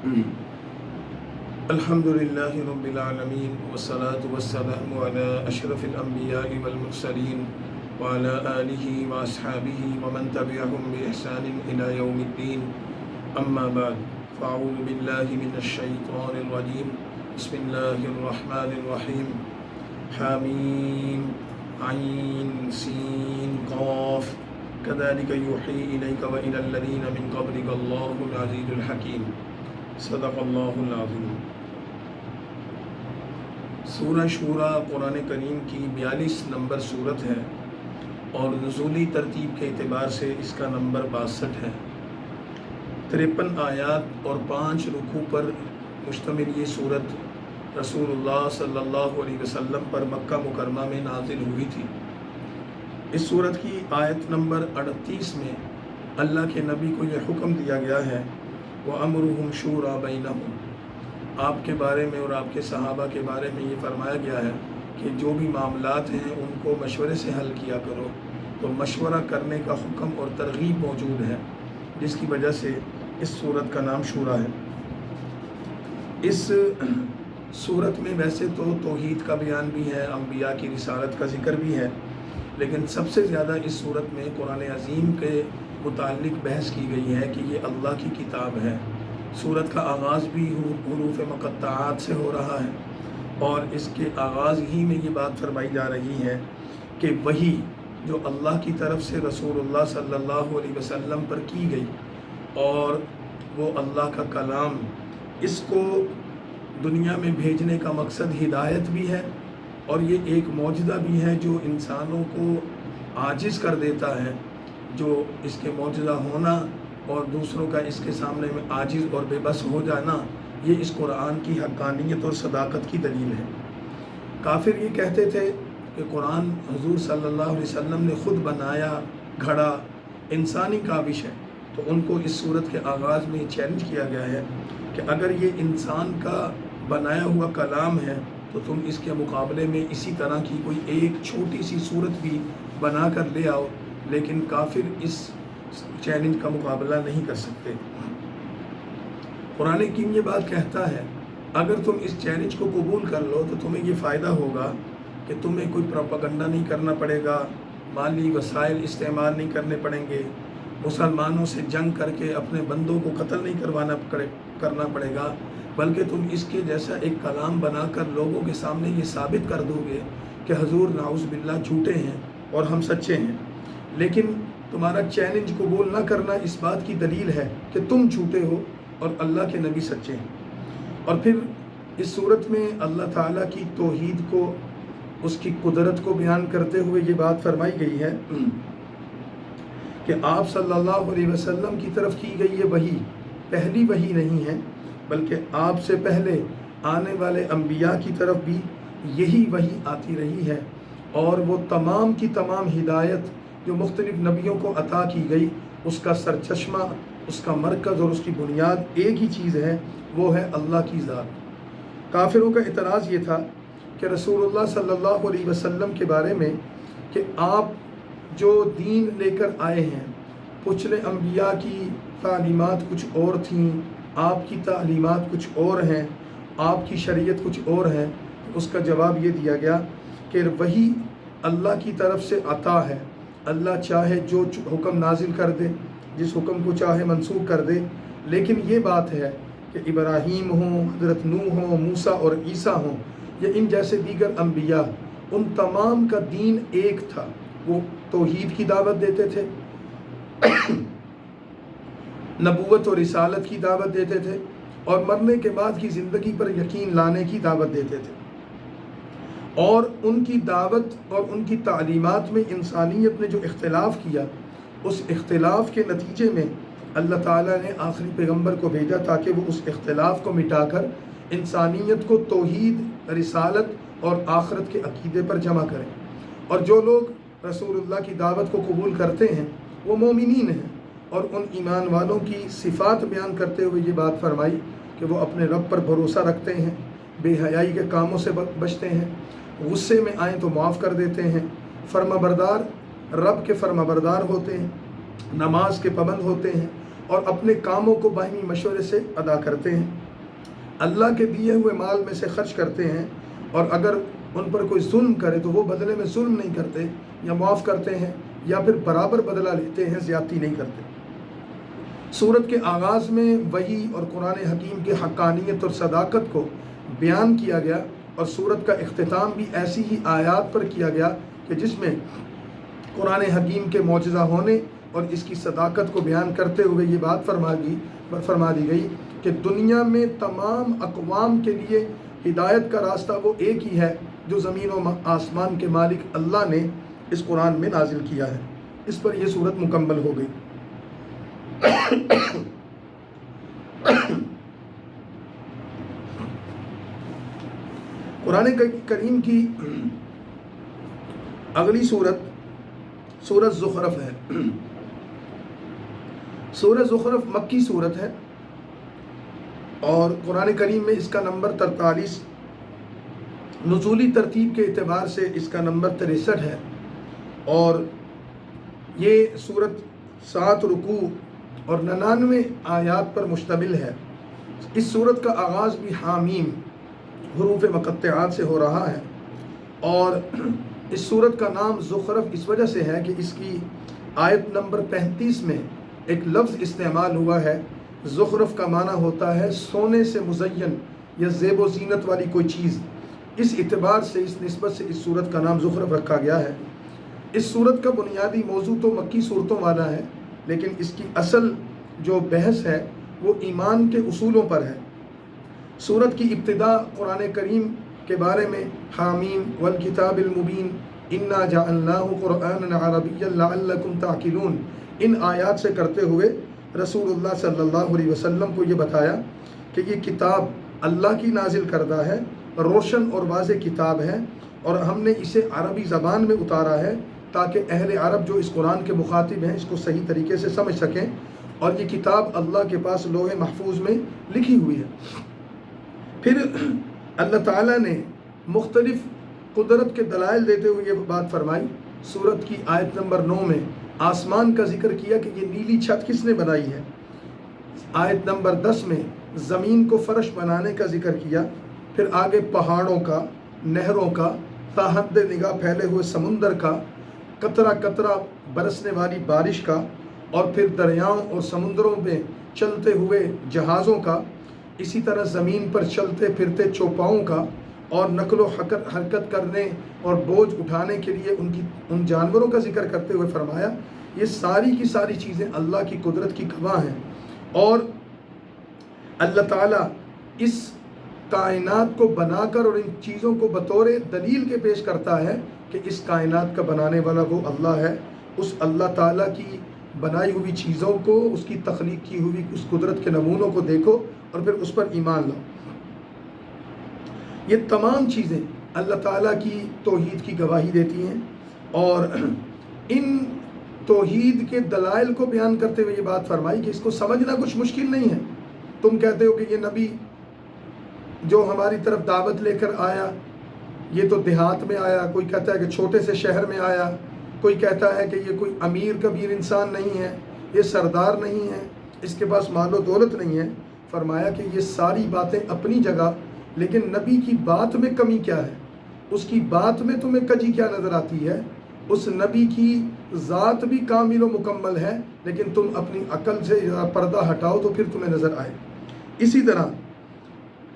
الحمد للہ رب العالمین والصلاة والسلام علی اشرف الانبیاء والمرسلین وعلی آلہ واصحابہ ومن تبعہم بإحسان الی یوم الدین اما بعد فاعوذ باللہ من الشیطان الرجیم بسم اللہ الرحمن الرحیم حامیم عین سین قاف كذلك يوحي إليك وإلى الذين من قبلك الله العزيز الحكيم صدق اللہ العظیم۔ سورہ شورى قرآن کریم کی 42 نمبر سورت ہے اور نزولی ترتیب کے اعتبار سے اس کا نمبر 62 ہے۔ 53 آیات اور 5 رکوع پر مشتمل یہ سورت رسول اللہ صلی اللہ علیہ وسلم پر مکہ مکرمہ میں نازل ہوئی تھی۔ اس سورت کی آیت نمبر 38 میں اللہ کے نبی کو یہ حکم دیا گیا ہے وَأَمْرُهُمْ شُورَى بَيْنَهُمْ، آپ کے بارے میں اور آپ کے صحابہ کے بارے میں یہ فرمایا گیا ہے کہ جو بھی معاملات ہیں ان کو مشورے سے حل کیا کرو، تو مشورہ کرنے کا حکم اور ترغیب موجود ہے، جس کی وجہ سے اس سورت کا نام شورا ہے۔ اس سورت میں ویسے تو توحید کا بیان بھی ہے، انبیاء کی رسالت کا ذکر بھی ہے، لیکن سب سے زیادہ اس صورت میں قرآن عظیم کے متعلق بحث کی گئی ہے کہ یہ اللہ کی کتاب ہے۔ سورت کا آغاز بھی حروف مقطعات سے ہو رہا ہے اور اس کے آغاز ہی میں یہ بات فرمائی جا رہی ہے کہ وہی جو اللہ کی طرف سے رسول اللہ صلی اللہ علیہ وسلم پر کی گئی اور وہ اللہ کا کلام، اس کو دنیا میں بھیجنے کا مقصد ہدایت بھی ہے اور یہ ایک معجزہ بھی ہے جو انسانوں کو عاجز کر دیتا ہے، جو اس کے معجزہ ہونا اور دوسروں کا اس کے سامنے میں عاجز اور بے بس ہو جانا، یہ اس قرآن کی حقانیت اور صداقت کی دلیل ہے۔ کافر یہ کہتے تھے کہ قرآن حضور صلی اللہ علیہ وسلم نے خود بنایا، گھڑا، انسانی کاوش ہے، تو ان کو اس صورت کے آغاز میں چیلنج کیا گیا ہے کہ اگر یہ انسان کا بنایا ہوا کلام ہے تو تم اس کے مقابلے میں اسی طرح کی کوئی ایک چھوٹی سی صورت بھی بنا کر لے آؤ، لیکن کافر اس چیلنج کا مقابلہ نہیں کر سکتے۔ قرآن کریم یہ بات کہتا ہے اگر تم اس چیلنج کو قبول کر لو تو تمہیں یہ فائدہ ہوگا کہ تمہیں کوئی پروپیگنڈا نہیں کرنا پڑے گا، مالی وسائل استعمال نہیں کرنے پڑیں گے، مسلمانوں سے جنگ کر کے اپنے بندوں کو قتل نہیں کرنا پڑے گا، بلکہ تم اس کے جیسا ایک کلام بنا کر لوگوں کے سامنے یہ ثابت کر دو گے کہ حضور نعوذ باللہ جھوٹے ہیں اور ہم سچے ہیں۔ لیکن تمہارا چیلنج قبول نہ کرنا اس بات کی دلیل ہے کہ تم جھوٹے ہو اور اللہ کے نبی سچے ہیں۔ اور پھر اس صورت میں اللہ تعالیٰ کی توحید کو، اس کی قدرت کو بیان کرتے ہوئے یہ بات فرمائی گئی ہے کہ آپ صلی اللہ علیہ وسلم کی طرف کی گئی یہ وحی پہلی وحی نہیں ہے، بلکہ آپ سے پہلے آنے والے انبیاء کی طرف بھی یہی وحی آتی رہی ہے، اور وہ تمام کی تمام ہدایت جو مختلف نبیوں کو عطا کی گئی، اس کا سرچشمہ، اس کا مرکز اور اس کی بنیاد ایک ہی چیز ہے، وہ ہے اللہ کی ذات۔ کافروں کا اعتراض یہ تھا کہ رسول اللہ صلی اللہ علیہ وسلم کے بارے میں کہ آپ جو دین لے کر آئے ہیں، پچھلے انبیاء کی تعلیمات کچھ اور تھیں، آپ کی تعلیمات کچھ اور ہیں، آپ کی شریعت کچھ اور ہے۔ اس کا جواب یہ دیا گیا کہ وہی اللہ کی طرف سے عطا ہے، اللہ چاہے جو حکم نازل کر دے، جس حکم کو چاہے منسوخ کر دے، لیکن یہ بات ہے کہ ابراہیم ہوں، حضرت نوح ہوں، موسیٰ اور عیسیٰ ہوں، یا ان جیسے دیگر انبیاء، ان تمام کا دین ایک تھا، وہ توحید کی دعوت دیتے تھے، نبوت اور رسالت کی دعوت دیتے تھے، اور مرنے کے بعد کی زندگی پر یقین لانے کی دعوت دیتے تھے۔ اور ان کی دعوت اور ان کی تعلیمات میں انسانیت نے جو اختلاف کیا، اس اختلاف کے نتیجے میں اللہ تعالیٰ نے آخری پیغمبر کو بھیجا تاکہ وہ اس اختلاف کو مٹا کر انسانیت کو توحید، رسالت اور آخرت کے عقیدے پر جمع کریں۔ اور جو لوگ رسول اللہ کی دعوت کو قبول کرتے ہیں وہ مومنین ہیں، اور ان ایمان والوں کی صفات بیان کرتے ہوئے یہ بات فرمائی کہ وہ اپنے رب پر بھروسہ رکھتے ہیں، بے حیائی کے کاموں سے بچتے ہیں، غصے میں آئیں تو معاف کر دیتے ہیں، فرما بردار، رب کے فرما بردار ہوتے ہیں، نماز کے پابند ہوتے ہیں، اور اپنے کاموں کو باہمی مشورے سے ادا کرتے ہیں، اللہ کے دیے ہوئے مال میں سے خرچ کرتے ہیں، اور اگر ان پر کوئی ظلم کرے تو وہ بدلے میں ظلم نہیں کرتے یا معاف کرتے ہیں، یا پھر برابر بدلہ لیتے ہیں، زیادتی نہیں کرتے۔ سورت کے آغاز میں وحی اور قرآن حکیم کی حقانیت اور صداقت کو بیان کیا گیا، اور سورت کا اختتام بھی ایسی ہی آیات پر کیا گیا کہ جس میں قرآن حکیم کے معجزہ ہونے اور اس کی صداقت کو بیان کرتے ہوئے یہ بات فرما دی گئی کہ دنیا میں تمام اقوام کے لیے ہدایت کا راستہ وہ ایک ہی ہے جو زمین و آسمان کے مالک اللہ نے اس قرآن میں نازل کیا ہے۔ اس پر یہ سورت مکمل ہو گئی۔ قرآن کریم کی اگلی سورت زخرف ہے۔ سورت زخرف مکی سورت ہے اور قرآن کریم میں اس کا نمبر 43، نزولی ترتیب کے اعتبار سے اس کا نمبر 63 ہے، اور یہ سورت 7 رکوع اور 99 آیات پر مشتمل ہے۔ اس سورت کا آغاز بھی حامیم حروف مقطعات سے ہو رہا ہے، اور اس سورت کا نام زخرف اس وجہ سے ہے کہ اس کی آیت نمبر 35 میں ایک لفظ استعمال ہوا ہے۔ زخرف کا معنی ہوتا ہے سونے سے مزین یا زیب و زینت والی کوئی چیز۔ اس اعتبار سے اس نسبت سے اس سورت کا نام زخرف رکھا گیا ہے۔ اس سورت کا بنیادی موضوع تو مکی صورتوں والا ہے، لیکن اس کی اصل جو بحث ہے وہ ایمان کے اصولوں پر ہے۔ سورت کی ابتدا قرآن کریم کے بارے میں حامیم والکتاب المبین انا جعلناہ قرآنا عربیا لعلکم تعقلون ان آیات سے کرتے ہوئے رسول اللہ صلی اللہ علیہ وسلم کو یہ بتایا کہ یہ کتاب اللہ کی نازل کردہ ہے، روشن اور واضح کتاب ہے، اور ہم نے اسے عربی زبان میں اتارا ہے تاکہ اہل عرب جو اس قرآن کے مخاطب ہیں اس کو صحیح طریقے سے سمجھ سکیں، اور یہ کتاب اللہ کے پاس لوح محفوظ میں لکھی ہوئی ہے۔ پھر اللہ تعالیٰ نے مختلف قدرت کے دلائل دیتے ہوئے یہ بات فرمائی۔ سورت کی آیت نمبر 9 میں آسمان کا ذکر کیا کہ یہ نیلی چھت کس نے بنائی ہے۔ آیت نمبر 10 میں زمین کو فرش بنانے کا ذکر کیا، پھر آگے پہاڑوں کا، نہروں کا، تا حد نگاہ پھیلے ہوئے سمندر کا، قطرہ قطرہ برسنے والی بارش کا، اور پھر دریاؤں اور سمندروں میں چلتے ہوئے جہازوں کا، اسی طرح زمین پر چلتے پھرتے چوپاؤں کا، اور نقل و حرکت کرنے اور بوجھ اٹھانے کے لیے ان جانوروں کا ذکر کرتے ہوئے فرمایا یہ ساری کی ساری چیزیں اللہ کی قدرت کی گواہ ہیں، اور اللہ تعالیٰ اس کائنات کو بنا کر اور ان چیزوں کو بطور دلیل کے پیش کرتا ہے کہ اس کائنات کا بنانے والا وہ اللہ ہے۔ اس اللہ تعالیٰ کی بنائی ہوئی چیزوں کو، اس کی تخلیق کی ہوئی اس قدرت کے نمونوں کو دیکھو اور پھر اس پر ایمان لاؤ۔ یہ تمام چیزیں اللہ تعالیٰ کی توحید کی گواہی دیتی ہیں، اور ان توحید کے دلائل کو بیان کرتے ہوئے یہ بات فرمائی کہ اس کو سمجھنا کچھ مشکل نہیں ہے۔ تم کہتے ہو کہ یہ نبی جو ہماری طرف دعوت لے کر آیا یہ تو دیہات میں آیا، کوئی کہتا ہے کہ چھوٹے سے شہر میں آیا، کوئی کہتا ہے کہ یہ کوئی امیر کبیر انسان نہیں ہے، یہ سردار نہیں ہے، اس کے پاس مال و دولت نہیں ہے۔ فرمایا کہ یہ ساری باتیں اپنی جگہ، لیکن نبی کی بات میں کمی کیا ہے، اس کی بات میں تمہیں کجی کیا نظر آتی ہے؟ اس نبی کی ذات بھی کامل و مکمل ہے، لیکن تم اپنی عقل سے پردہ ہٹاؤ تو پھر تمہیں نظر آئے۔ اسی طرح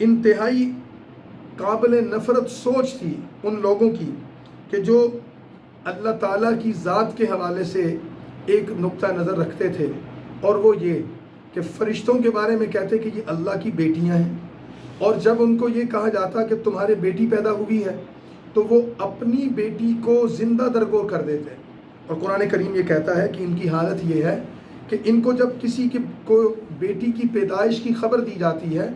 انتہائی قابل نفرت سوچ تھی ان لوگوں کی کہ جو اللہ تعالیٰ کی ذات کے حوالے سے ایک نقطہ نظر رکھتے تھے، اور وہ یہ کہ فرشتوں کے بارے میں کہتے کہ یہ اللہ کی بیٹیاں ہیں، اور جب ان کو یہ کہا جاتا کہ تمہارے بیٹی پیدا ہوئی ہے تو وہ اپنی بیٹی کو زندہ درگور کر دیتے۔ اور قرآن کریم یہ کہتا ہے کہ ان کی حالت یہ ہے کہ ان کو جب کسی کو بیٹی کی پیدائش کی خبر دی جاتی ہے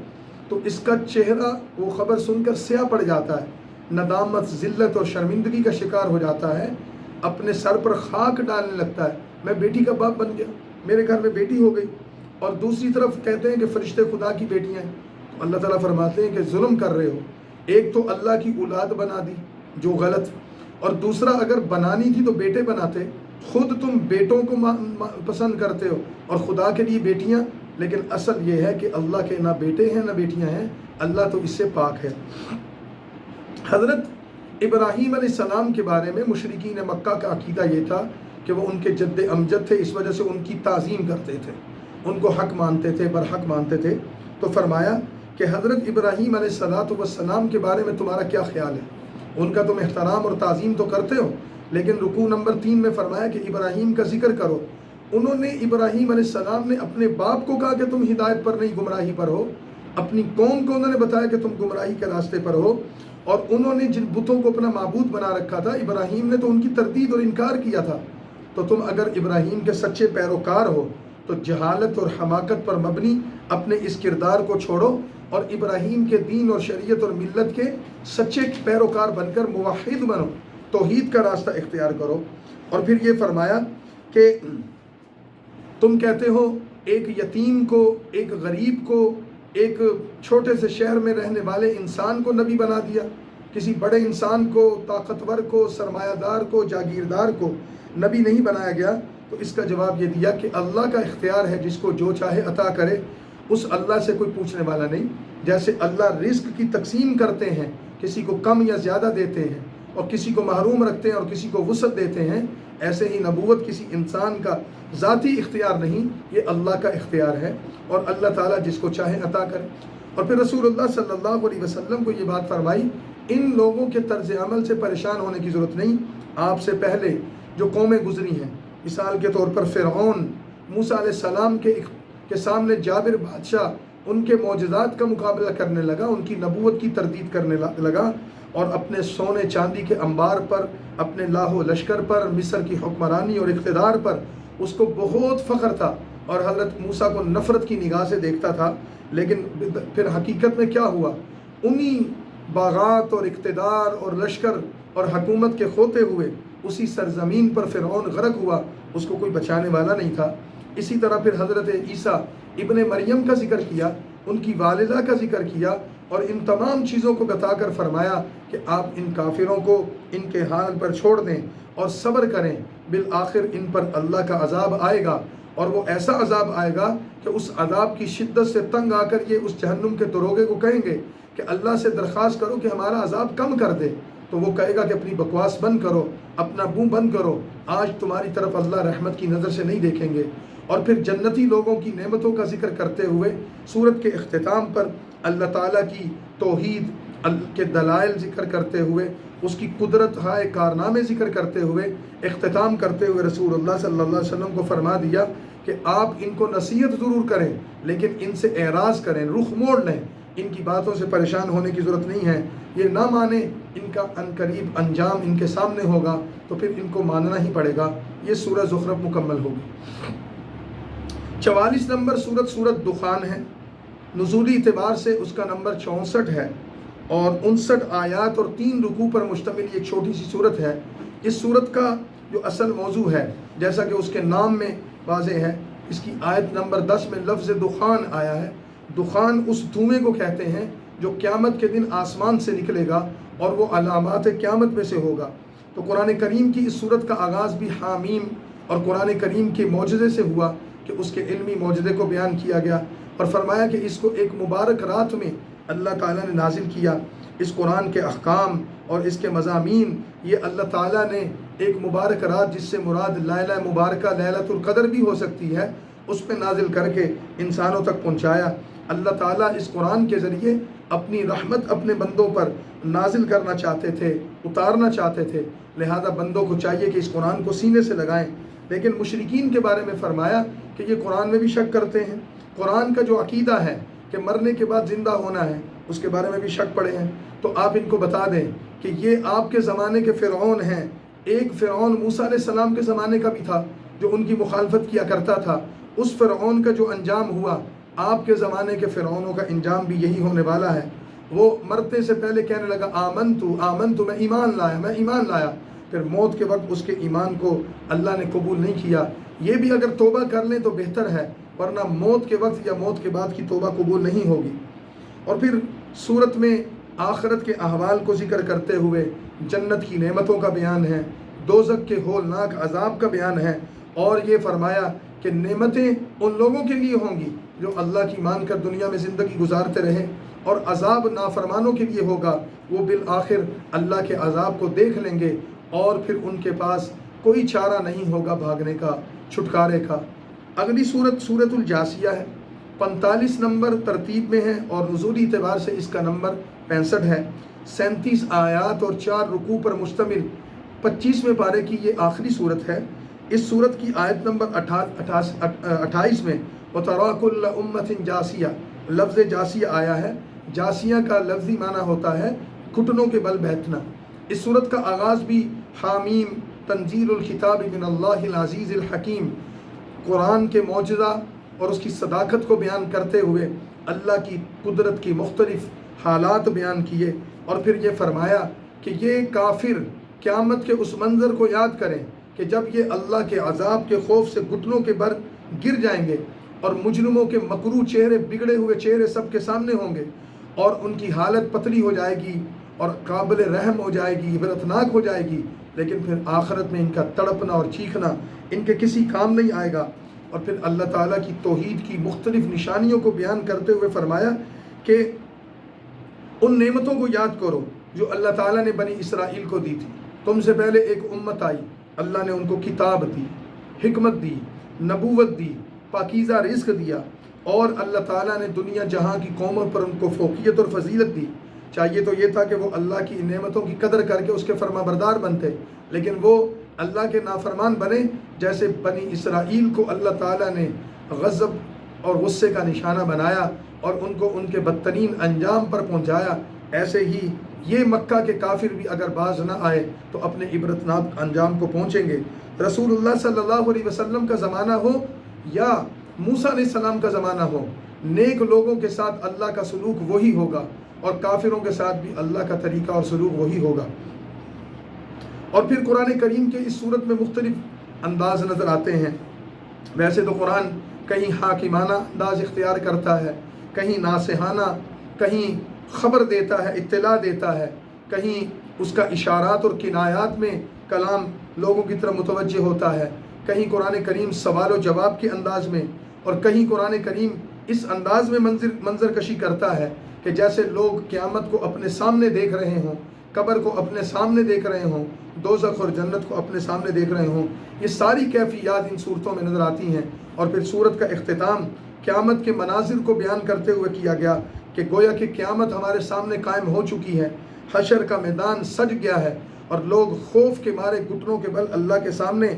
تو اس کا چہرہ وہ خبر سن کر سیاہ پڑ جاتا ہے، ندامت، ذلت اور شرمندگی کا شکار ہو جاتا ہے، اپنے سر پر خاک ڈالنے لگتا ہے، میں بیٹی کا باپ بن گیا، میرے گھر میں بیٹی ہو گئی۔ اور دوسری طرف کہتے ہیں کہ فرشتے خدا کی بیٹیاں ہیں، تو اللہ تعالیٰ فرماتے ہیں کہ ظلم کر رہے ہو، ایک تو اللہ کی اولاد بنا دی جو غلط، اور دوسرا اگر بنانی تھی تو بیٹے بناتے، خود تم بیٹوں کو پسند کرتے ہو اور خدا کے لیے بیٹیاں، لیکن اصل یہ ہے کہ اللہ کے نہ بیٹے ہیں نہ بیٹیاں ہیں، اللہ تو اس سے پاک ہے۔ حضرت ابراہیم علیہ السلام کے بارے میں مشرکین مکہ کا عقیدہ یہ تھا کہ وہ ان کے جد امجد تھے، اس وجہ سے ان کی تعظیم کرتے تھے، ان کو حق مانتے تھے، برحق مانتے تھے۔ تو فرمایا کہ حضرت ابراہیم علیہ السلام کے بارے میں تمہارا کیا خیال ہے؟ ان کا تم احترام اور تعظیم تو کرتے ہو، لیکن رکوع نمبر 3 میں فرمایا کہ ابراہیم کا ذکر کرو۔ انہوں نے ابراہیم علیہ السلام نے اپنے باپ کو کہا کہ تم ہدایت پر نہیں گمراہی پر ہو، اپنی قوم کو انہوں نے بتایا کہ تم گمراہی کے راستے پر ہو، اور انہوں نے جن بتوں کو اپنا معبود بنا رکھا تھا ابراہیم نے تو ان کی تردید اور انکار کیا تھا۔ تو تم اگر ابراہیم کے سچے پیروکار ہو تو جہالت اور حماقت پر مبنی اپنے اس کردار کو چھوڑو اور ابراہیم کے دین اور شریعت اور ملت کے سچے پیروکار بن کر موحد بنو، توحید کا راستہ اختیار کرو۔ اور پھر یہ فرمایا کہ تم کہتے ہو ایک یتیم کو، ایک غریب کو، ایک چھوٹے سے شہر میں رہنے والے انسان کو نبی بنا دیا، کسی بڑے انسان کو، طاقتور کو، سرمایہ دار کو، جاگیردار کو نبی نہیں بنایا گیا۔ تو اس کا جواب یہ دیا کہ اللہ کا اختیار ہے، جس کو جو چاہے عطا کرے، اس اللہ سے کوئی پوچھنے والا نہیں۔ جیسے اللہ رزق کی تقسیم کرتے ہیں، کسی کو کم یا زیادہ دیتے ہیں اور کسی کو محروم رکھتے ہیں اور کسی کو وسعت دیتے ہیں، ایسے ہی نبوت کسی انسان کا ذاتی اختیار نہیں، یہ اللہ کا اختیار ہے، اور اللہ تعالیٰ جس کو چاہے عطا کرے۔ اور پھر رسول اللہ صلی اللہ علیہ وسلم کو یہ بات فرمائی، ان لوگوں کے طرز عمل سے پریشان ہونے کی ضرورت نہیں۔ آپ سے پہلے جو قومیں گزری ہیں، مثال کے طور پر فرعون، موسیٰ علیہ السلام کے سامنے جابر بادشاہ ان کے معجزات کا مقابلہ کرنے لگا، ان کی نبوت کی تردید کرنے لگا، اور اپنے سونے چاندی کے انبار پر، اپنے لاہ و لشکر پر، مصر کی حکمرانی اور اقتدار پر اس کو بہت فخر تھا، اور حضرت موسیٰ کو نفرت کی نگاہ سے دیکھتا تھا۔ لیکن پھر حقیقت میں کیا ہوا؟ انہی باغات اور اقتدار اور لشکر اور حکومت کے کھوتے ہوئے اسی سرزمین پر فرعون غرق ہوا، اس کو کوئی بچانے والا نہیں تھا۔ اسی طرح پھر حضرت عیسیٰ ابن مریم کا ذکر کیا، ان کی والدہ کا ذکر کیا، اور ان تمام چیزوں کو بتا کر فرمایا کہ آپ ان کافروں کو ان کے حال پر چھوڑ دیں اور صبر کریں، بالآخر ان پر اللہ کا عذاب آئے گا، اور وہ ایسا عذاب آئے گا کہ اس عذاب کی شدت سے تنگ آ کر یہ اس جہنم کے دروغے کو کہیں گے کہ اللہ سے درخواست کرو کہ ہمارا عذاب کم کر دے، تو وہ کہے گا کہ اپنی بکواس بند کرو، اپنا منہ بند کرو، آج تمہاری طرف اللہ رحمت کی نظر سے نہیں دیکھیں گے۔ اور پھر جنتی لوگوں کی نعمتوں کا ذکر کرتے ہوئے سورت کے اختتام پر اللہ تعالیٰ کی توحید کے دلائل ذکر کرتے ہوئے، اس کی قدرت ہائے کارنامے ذکر کرتے ہوئے، اختتام کرتے ہوئے رسول اللہ صلی اللہ علیہ وسلم کو فرما دیا کہ آپ ان کو نصیحت ضرور کریں، لیکن ان سے اعراض کریں، رخ موڑ لیں، ان کی باتوں سے پریشان ہونے کی ضرورت نہیں ہے، یہ نہ مانیں، ان کا عنقریب انجام ان کے سامنے ہوگا، تو پھر ان کو ماننا ہی پڑے گا۔ یہ سورہ زخرف مکمل ہوگی۔ 44 نمبر سورت دخان ہے، نزولی اعتبار سے اس کا نمبر 64 ہے، اور 59 آیات اور 3 رکوع پر مشتمل ایک چھوٹی سی سورت ہے۔ اس سورت کا جو اصل موضوع ہے، جیسا کہ اس کے نام میں واضح ہے، اس کی آیت نمبر 10 میں لفظ دخان آیا ہے۔ دخان اس دھوئیں کو کہتے ہیں جو قیامت کے دن آسمان سے نکلے گا، اور وہ علامات قیامت میں سے ہوگا۔ تو قرآن کریم کی اس سورت کا آغاز بھی حامیم اور قرآن کریم کے معجزے سے ہوا کہ اس کے علمی معجزے کو بیان کیا گیا، اور فرمایا کہ اس کو ایک مبارک رات میں اللہ تعالیٰ نے نازل کیا۔ اس قرآن کے احکام اور اس کے مضامین یہ اللہ تعالیٰ نے ایک مبارک رات، جس سے مراد لیلہ مبارکہ لیلۃ القدر بھی ہو سکتی ہے، اس پہ نازل کر کے انسانوں تک پہنچایا۔ اللہ تعالیٰ اس قرآن کے ذریعے اپنی رحمت اپنے بندوں پر نازل کرنا چاہتے تھے، اتارنا چاہتے تھے، لہذا بندوں کو چاہیے کہ اس قرآن کو سینے سے لگائیں۔ لیکن مشرکین کے بارے میں فرمایا کہ یہ قرآن میں بھی شک کرتے ہیں، قرآن کا جو عقیدہ ہے کہ مرنے کے بعد زندہ ہونا ہے، اس کے بارے میں بھی شک پڑے ہیں۔ تو آپ ان کو بتا دیں کہ یہ آپ کے زمانے کے فرعون ہیں۔ ایک فرعون موسیٰ علیہ السلام کے زمانے کا بھی تھا جو ان کی مخالفت کیا کرتا تھا، اس فرعون کا جو انجام ہوا، آپ کے زمانے کے فرعونوں کا انجام بھی یہی ہونے والا ہے۔ وہ مرتے سے پہلے کہنے لگا آمنتو، میں ایمان لایا، پھر موت کے وقت اس کے ایمان کو اللہ نے قبول نہیں کیا۔ یہ بھی اگر توبہ کر لیں تو بہتر ہے، ورنہ موت کے وقت یا موت کے بعد کی توبہ قبول نہیں ہوگی۔ اور پھر سورت میں آخرت کے احوال کو ذکر کرتے ہوئے جنت کی نعمتوں کا بیان ہے، دوزخ کے ہولناک عذاب کا بیان ہے، اور یہ فرمایا کہ نعمتیں ان لوگوں کے لیے ہوں گی جو اللہ کی مان کر دنیا میں زندگی گزارتے رہے، اور عذاب نافرمانوں کے لیے ہوگا، وہ بالآخر اللہ کے عذاب کو دیکھ لیں گے اور پھر ان کے پاس کوئی چارہ نہیں ہوگا بھاگنے کا، چھٹکارے کا۔ اگلی صورت سورۃ الجاسیہ ہے، 45 نمبر ترتیب میں ہے اور نزولی اعتبار سے اس کا نمبر 65 ہے۔ 37 آیات اور 4 رکوع پر مشتمل 25ویں پارے کی یہ آخری صورت ہے۔ اس صورت کی آیت نمبر 28 میں وَتَرَىٰ كُلَّ أُمَّةٍ جَاسِيَةٍ لفظ جاسیہ آیا ہے۔ جاسیہ کا لفظی معنی ہوتا ہے گھٹنوں کے بل بیٹھنا۔ اس صورت کا آغاز بھی حامیم تنزیل الکتاب من اللہ العزیز الحکیم، قرآن کے معجزہ اور اس کی صداقت کو بیان کرتے ہوئے اللہ کی قدرت کی مختلف حالات بیان کیے، اور پھر یہ فرمایا کہ یہ کافر قیامت کے اس منظر کو یاد کریں کہ جب یہ اللہ کے عذاب کے خوف سے گھٹنوں کے بر گر جائیں گے، اور مجرموں کے مکروہ چہرے، بگڑے ہوئے چہرے سب کے سامنے ہوں گے، اور ان کی حالت پتلی ہو جائے گی اور قابل رحم ہو جائے گی، عبرتناک ہو جائے گی، لیکن پھر آخرت میں ان کا تڑپنا اور چیخنا ان کے کسی کام نہیں آئے گا۔ اور پھر اللہ تعالیٰ کی توحید کی مختلف نشانیوں کو بیان کرتے ہوئے فرمایا کہ ان نعمتوں کو یاد کرو جو اللہ تعالیٰ نے بنی اسرائیل کو دی تھی۔ تم سے پہلے ایک امت آئی، اللہ نے ان کو کتاب دی، حکمت دی، نبوت دی، پاکیزہ رزق دیا، اور اللہ تعالیٰ نے دنیا جہاں کی قوموں پر ان کو فوقیت اور فضیلت دی۔ چاہیے تو یہ تھا کہ وہ اللہ کی نعمتوں کی قدر کر کے اس کے فرما بردار بنتے، لیکن وہ اللہ کے نافرمان بنے۔ جیسے بنی اسرائیل کو اللہ تعالیٰ نے غضب اور غصے کا نشانہ بنایا اور ان کو ان کے بدترین انجام پر پہنچایا، ایسے ہی یہ مکہ کے کافر بھی اگر باز نہ آئے تو اپنے عبرتناک انجام کو پہنچیں گے۔ رسول اللہ صلی اللہ علیہ وسلم کا زمانہ ہو یا موسیٰ علیہ السلام کا زمانہ ہو، نیک لوگوں کے ساتھ اللہ کا سلوک وہی ہوگا، اور کافروں کے ساتھ بھی اللہ کا طریقہ اور سلوک وہی ہوگا۔ اور پھر قرآن کریم کے اس صورت میں مختلف انداز نظر آتے ہیں۔ ویسے تو قرآن کہیں حاکمانہ انداز اختیار کرتا ہے، کہیں ناصحانہ، کہیں خبر دیتا ہے، اطلاع دیتا ہے، کہیں اس کا اشارات اور کنایات میں کلام لوگوں کی طرف متوجہ ہوتا ہے، کہیں قرآن کریم سوال و جواب کے انداز میں، اور کہیں قرآن کریم اس انداز میں منظر کشی کرتا ہے کہ جیسے لوگ قیامت کو اپنے سامنے دیکھ رہے ہوں، قبر کو اپنے سامنے دیکھ رہے ہوں، دوزخ اور جنت کو اپنے سامنے دیکھ رہے ہوں۔ یہ ساری کیفیات ان صورتوں میں نظر آتی ہیں۔ اور پھر صورت کا اختتام قیامت کے مناظر کو بیان کرتے ہوئے کیا گیا کہ گویا کہ قیامت ہمارے سامنے قائم ہو چکی ہے، حشر کا میدان سج گیا ہے، اور لوگ خوف کے مارے گھٹنوں کے بل اللہ کے سامنے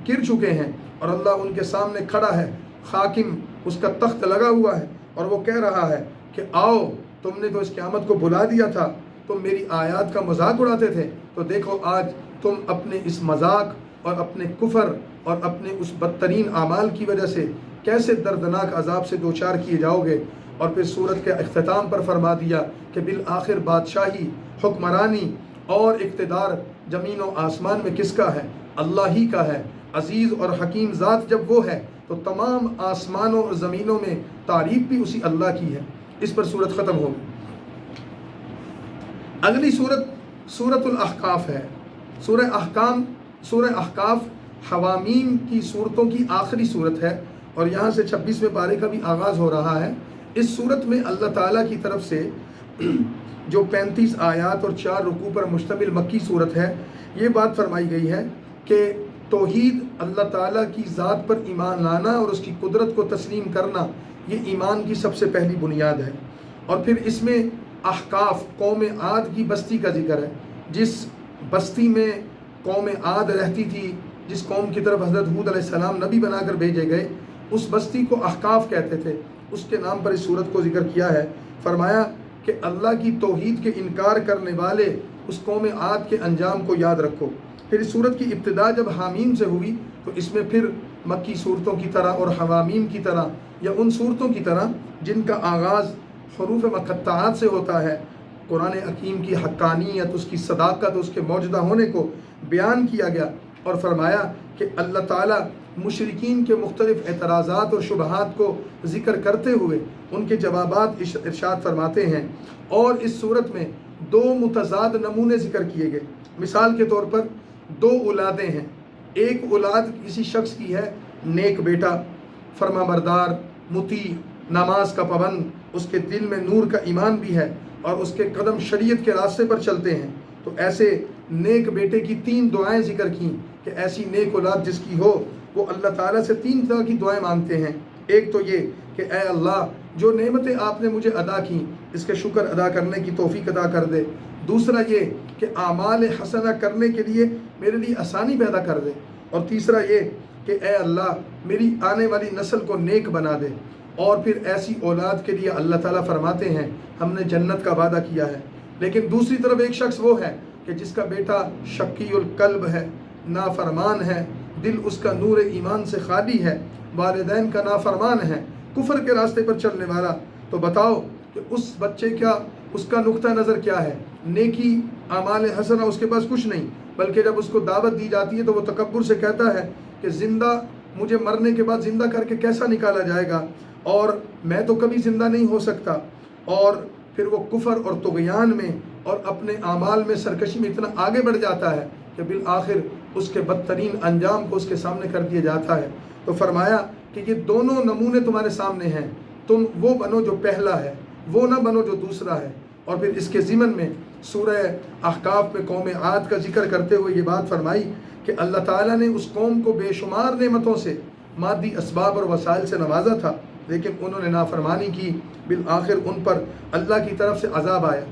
گر چکے ہیں، اور اللہ ان کے سامنے کھڑا ہے، حاکم اس کا تخت لگا ہوا ہے، اور وہ کہہ رہا ہے کہ آؤ، تم نے تو اس قیامت کو بلا دیا تھا، تم میری آیات کا مذاق اڑاتے تھے، تو دیکھو آج تم اپنے اس مذاق اور اپنے کفر اور اپنے اس بدترین اعمال کی وجہ سے کیسے دردناک عذاب سے دوچار کیے جاؤ گے۔ اور پھر صورت کے اختتام پر فرما دیا کہ بالآخر بادشاہی، حکمرانی اور اقتدار زمین و آسمان میں کس کا ہے؟ اللہ ہی کا ہے۔ عزیز اور حکیم ذات جب وہ ہے تو تمام آسمانوں اور زمینوں میں تعریف بھی اسی اللہ کی ہے۔ اس پر صورت ختم ہوگی۔ اگلی صورت سورۃ الاحقاف ہے۔ سورہ احقاف حوامیم کی صورتوں کی آخری صورت ہے، اور یہاں سے 26ویں پارے کا بھی آغاز ہو رہا ہے۔ اس صورت میں اللہ تعالیٰ کی طرف سے جو 35 آیات اور 4 رکوع پر مشتمل مکی صورت ہے، یہ بات فرمائی گئی ہے کہ توحید، اللہ تعالیٰ کی ذات پر ایمان لانا اور اس کی قدرت کو تسلیم کرنا، یہ ایمان کی سب سے پہلی بنیاد ہے۔ اور پھر اس میں احقاف، قوم عاد کی بستی کا ذکر ہے۔ جس بستی میں قوم عاد رہتی تھی، جس قوم کی طرف حضرت ہود علیہ السلام نبی بنا کر بھیجے گئے، اس بستی کو احقاف کہتے تھے، اس کے نام پر اس صورت کو ذکر کیا ہے۔ فرمایا کہ اللہ کی توحید کے انکار کرنے والے اس قوم عاد کے انجام کو یاد رکھو۔ پھر اس صورت کی ابتدا جب حامیم سے ہوئی تو اس میں پھر مکی صورتوں کی طرح اور حوامیم کی طرح یا ان صورتوں کی طرح جن کا آغاز حروف مقطعات سے ہوتا ہے، قرآن حکیم کی حقانیت، اس کی صداقت، اس کے موجودہ ہونے کو بیان کیا گیا، اور فرمایا کہ اللہ تعالیٰ مشرکین کے مختلف اعتراضات اور شبہات کو ذکر کرتے ہوئے ان کے جوابات ارشاد فرماتے ہیں۔ اور اس صورت میں 2 متضاد نمونے ذکر کیے گئے۔ مثال کے طور پر دو اولادیں ہیں، ایک اولاد کسی شخص کی ہے نیک بیٹا، فرما بردار، مطیع، نماز کا پابند، اس کے دل میں نور کا ایمان بھی ہے اور اس کے قدم شریعت کے راستے پر چلتے ہیں، تو ایسے نیک بیٹے کی 3 دعائیں ذکر کیں کہ ایسی نیک اولاد جس کی ہو وہ اللہ تعالیٰ سے 3 طرح کی دعائیں مانگتے ہیں۔ ایک تو یہ کہ اے اللہ جو نعمتیں آپ نے مجھے ادا کی اس کے شکر ادا کرنے کی توفیق عطا کر دے۔ دوسرا یہ کہ اعمال حسنہ کرنے کے لیے میرے لیے آسانی پیدا کر دے، اور تیسرا یہ کہ اے اللہ میری آنے والی نسل کو نیک بنا دے۔ اور پھر ایسی اولاد کے لیے اللہ تعالیٰ فرماتے ہیں ہم نے جنت کا وعدہ کیا ہے۔ لیکن دوسری طرف ایک شخص وہ ہے کہ جس کا بیٹا شقی القلب ہے، نافرمان ہے، دل اس کا نور ایمان سے خالی ہے، والدین کا نافرمان ہے، کفر کے راستے پر چلنے والا، تو بتاؤ کہ اس بچے کا اس کا نقطہ نظر کیا ہے؟ نیکی اعمال حسنہ اس کے پاس کچھ نہیں، بلکہ جب اس کو دعوت دی جاتی ہے تو وہ تکبر سے کہتا ہے کہ زندہ مجھے مرنے کے بعد زندہ کر کے کیسا نکالا جائے گا، اور میں تو کبھی زندہ نہیں ہو سکتا، اور پھر وہ کفر اور طغیان میں اور اپنے اعمال میں سرکشی میں اتنا آگے بڑھ جاتا ہے کہ بالآخر اس کے بدترین انجام کو اس کے سامنے کر دیا جاتا ہے۔ تو فرمایا کہ یہ دونوں نمونے تمہارے سامنے ہیں، تم وہ بنو جو پہلا ہے، وہ نہ بنو جو دوسرا ہے۔ اور پھر اس کے ضمن میں سورہ احقاف میں قوم عاد کا ذکر کرتے ہوئے یہ بات فرمائی کہ اللہ تعالیٰ نے اس قوم کو بے شمار نعمتوں سے، مادی اسباب اور وسائل سے نوازا تھا، لیکن انہوں نے نافرمانی کی، بالآخر ان پر اللہ کی طرف سے عذاب آیا۔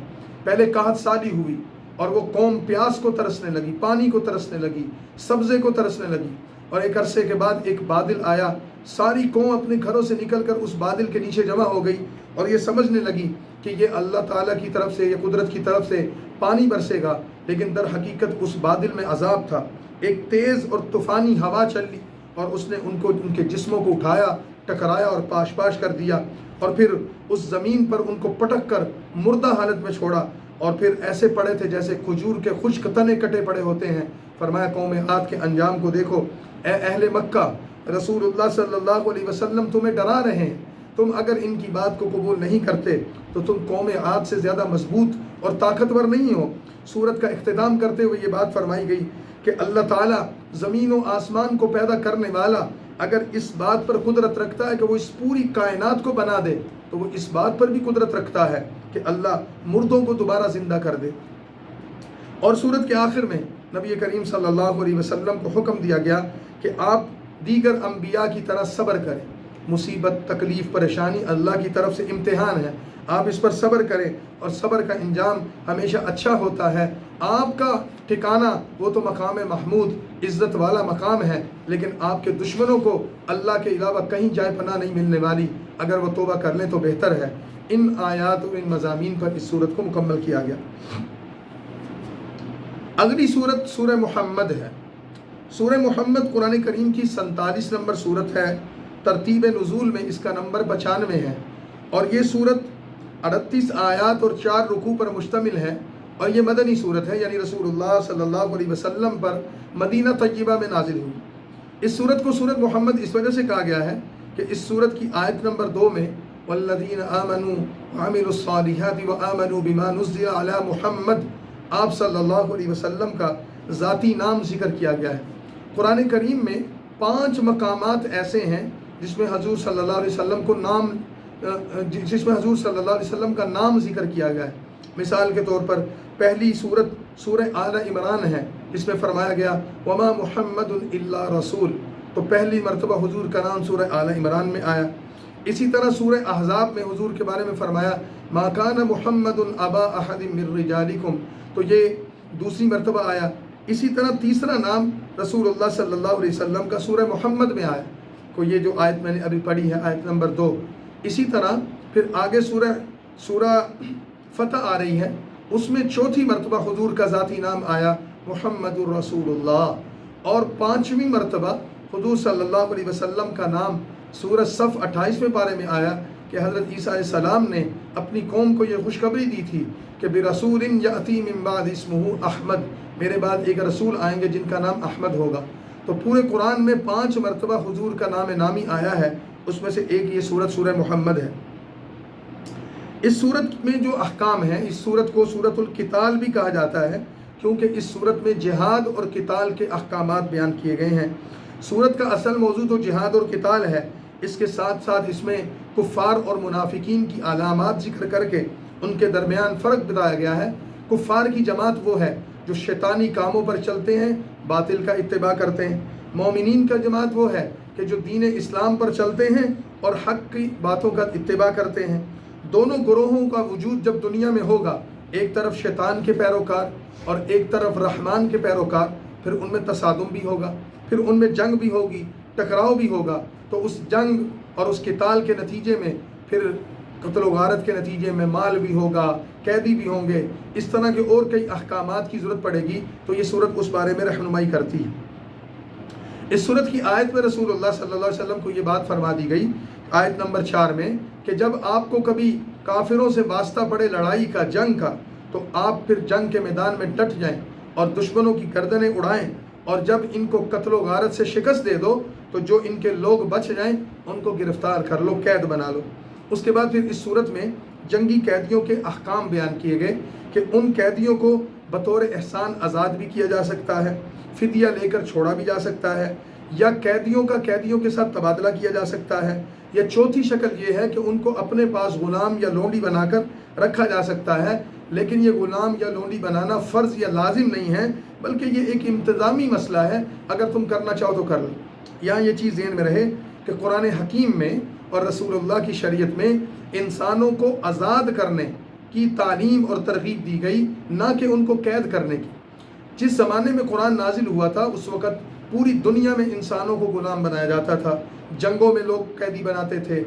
پہلے قحط سالی ہوئی اور وہ قوم پیاس کو ترسنے لگی، پانی کو ترسنے لگی، سبزے کو ترسنے لگی، اور ایک عرصے کے بعد ایک بادل آیا، ساری قوم اپنے گھروں سے نکل کر اس بادل کے نیچے جمع ہو گئی اور یہ سمجھنے لگی کہ یہ اللہ تعالیٰ کی طرف سے، یہ قدرت کی طرف سے پانی برسے گا، لیکن در حقیقت اس بادل میں عذاب تھا۔ ایک تیز اور طوفانی ہوا چلی اور اس نے ان کے جسموں کو اٹھایا، ٹکرایا اور پاش پاش کر دیا، اور پھر اس زمین پر ان کو پٹک کر مردہ حالت میں چھوڑا، اور پھر ایسے پڑے تھے جیسے کھجور کے خشک تنے کٹے پڑے ہوتے ہیں۔ فرمایا قوم عاد کے انجام کو دیکھو، اے اہل مکہ، رسول اللہ صلی اللہ علیہ وسلم تمہیں ڈرا رہے ہیں، تم اگر ان کی بات کو قبول نہیں کرتے تو تم قوم عاد سے زیادہ مضبوط اور طاقتور نہیں ہو۔ سورت کا اختتام کرتے ہوئے یہ بات فرمائی گئی کہ اللہ تعالیٰ زمین و آسمان کو پیدا کرنے والا اگر اس بات پر قدرت رکھتا ہے کہ وہ اس پوری کائنات کو بنا دے، تو وہ اس بات پر بھی قدرت رکھتا ہے کہ اللہ مردوں کو دوبارہ زندہ کر دے۔ اور سورت کے آخر میں نبی کریم صلی اللہ علیہ وسلم کو حکم دیا گیا کہ آپ دیگر انبیاء کی طرح صبر کریں۔ مصیبت، تکلیف، پریشانی اللہ کی طرف سے امتحان ہے، آپ اس پر صبر کریں، اور صبر کا انجام ہمیشہ اچھا ہوتا ہے۔ آپ کا ٹھکانہ وہ تو مقام محمود، عزت والا مقام ہے، لیکن آپ کے دشمنوں کو اللہ کے علاوہ کہیں جائے پناہ نہیں ملنے والی، اگر وہ توبہ کر لیں تو بہتر ہے۔ ان آیات و ان مضامین پر اس صورت کو مکمل کیا گیا۔ اگلی صورت سورہ محمد ہے۔ سورہ محمد قرآن کریم کی 47 نمبر صورت ہے، ترتیب نزول میں اس کا نمبر 95 ہے، اور یہ صورت 38 آیات اور 4 رکوع پر مشتمل ہے، اور یہ مدنی صورت ہے، یعنی رسول اللہ صلی اللہ علیہ وسلم پر مدینہ طیبہ میں نازل ہوئی۔ اس صورت کو سورت محمد اس وجہ سے کہا گیا ہے کہ اس صورت کی آیت نمبر 2 میں والذین آمنوا وعملوا الصالحات وآمنوا بما نزل علی محمد، آپ صلی اللہ علیہ وسلم کا ذاتی نام ذکر کیا گیا ہے۔ قرآن کریم میں 5 مقامات ایسے ہیں جس میں حضور صلی اللہ علیہ وسلم کا نام ذکر کیا گیا ہے۔ مثال کے طور پر پہلی صورت سورہ آل عمران ہے، جس میں فرمایا گیا وما محمد الا رسول، تو پہلی مرتبہ حضور کا نام سورہ آل عمران میں آیا۔ اسی طرح سورہ احزاب میں حضور کے بارے میں فرمایا ما کان محمد ابا احد من رجالکم، تو یہ دوسری مرتبہ آیا۔ اسی طرح تیسرا نام رسول اللہ صلی اللہ علیہ وسلم کا سورہ محمد میں آیا، کو یہ جو آیت میں نے ابھی پڑھی ہے، آیت نمبر 2۔ اسی طرح پھر آگے سورہ فتح آ رہی ہے، اس میں چوتھی مرتبہ حضور کا ذاتی نام آیا محمد الرسول اللہ، اور 5ویں مرتبہ حضور صلی اللہ علیہ وسلم کا نام سورہ صف 28ویں پارے میں آیا کہ حضرت عیسیٰ علیہ السلام نے اپنی قوم کو یہ خوشخبری دی تھی کہ برسول یأتی من بعد اسمہ احمد، میرے بعد ایک رسول آئیں گے جن کا نام احمد ہوگا۔ تو پورے قرآن میں 5 مرتبہ حضور کا نام نامی آیا ہے، اس میں سے ایک یہ سورہ محمد ہے۔ اس سورت میں جو احکام ہیں، اس سورت کو سورۃ القتال بھی کہا جاتا ہے، کیونکہ اس صورت میں جہاد اور قتال کے احکامات بیان کیے گئے ہیں۔ صورت کا اصل موضوع تو جہاد اور قتال ہے، اس کے ساتھ ساتھ اس میں کفار اور منافقین کی علامات ذکر کر کے ان کے درمیان فرق بتایا گیا ہے۔ کفار کی جماعت وہ ہے جو شیطانی کاموں پر چلتے ہیں، باطل کا اتباع کرتے ہیں۔ مومنین کا جماعت وہ ہے کہ جو دین اسلام پر چلتے ہیں اور حق کی باتوں کا اتباع کرتے ہیں۔ دونوں گروہوں کا وجود جب دنیا میں ہوگا، ایک طرف شیطان کے پیروکار اور ایک طرف رحمان کے پیروکار، پھر ان میں تصادم بھی ہوگا، پھر ان میں جنگ بھی ہوگی، ٹکراؤ بھی ہوگا۔ تو اس جنگ اور اس قتال کے نتیجے میں پھر قتل و غارت کے نتیجے میں مال بھی ہوگا، قیدی بھی ہوں گے، اس طرح کے اور کئی احکامات کی ضرورت پڑے گی۔ تو یہ صورت اس بارے میں رہنمائی کرتی ہے۔ اس صورت کی آیت میں رسول اللہ صلی اللہ علیہ وسلم کو یہ بات فرما دی گئی، آیت نمبر 4 میں، کہ جب آپ کو کبھی کافروں سے واسطہ پڑے لڑائی کا، جنگ کا، تو آپ پھر جنگ کے میدان میں ڈٹ جائیں اور دشمنوں کی گردنیں اڑائیں، اور جب ان کو قتل و غارت سے شکست دے دو تو جو ان کے لوگ بچ جائیں ان کو گرفتار کر لو، قید بنا لو۔ اس کے بعد پھر اس صورت میں جنگی قیدیوں کے احکام بیان کیے گئے کہ ان قیدیوں کو بطور احسان آزاد بھی کیا جا سکتا ہے، فدیہ لے کر چھوڑا بھی جا سکتا ہے، یا قیدیوں کا قیدیوں کے ساتھ تبادلہ کیا جا سکتا ہے، یا چوتھی شکل یہ ہے کہ ان کو اپنے پاس غلام یا لونڈی بنا کر رکھا جا سکتا ہے، لیکن یہ غلام یا لونڈی بنانا فرض یا لازم نہیں ہے، بلکہ یہ ایک انتظامی مسئلہ ہے، اگر تم کرنا چاہو تو کر لو۔ یہاں یہ چیز ذہن میں رہے کہ قرآن حکیم میں اور رسول اللہ کی شریعت میں انسانوں کو آزاد کرنے کی تعلیم اور ترغیب دی گئی، نہ کہ ان کو قید کرنے کی۔ جس زمانے میں قرآن نازل ہوا تھا اس وقت پوری دنیا میں انسانوں کو غلام بنایا جاتا تھا، جنگوں میں لوگ قیدی بناتے تھے،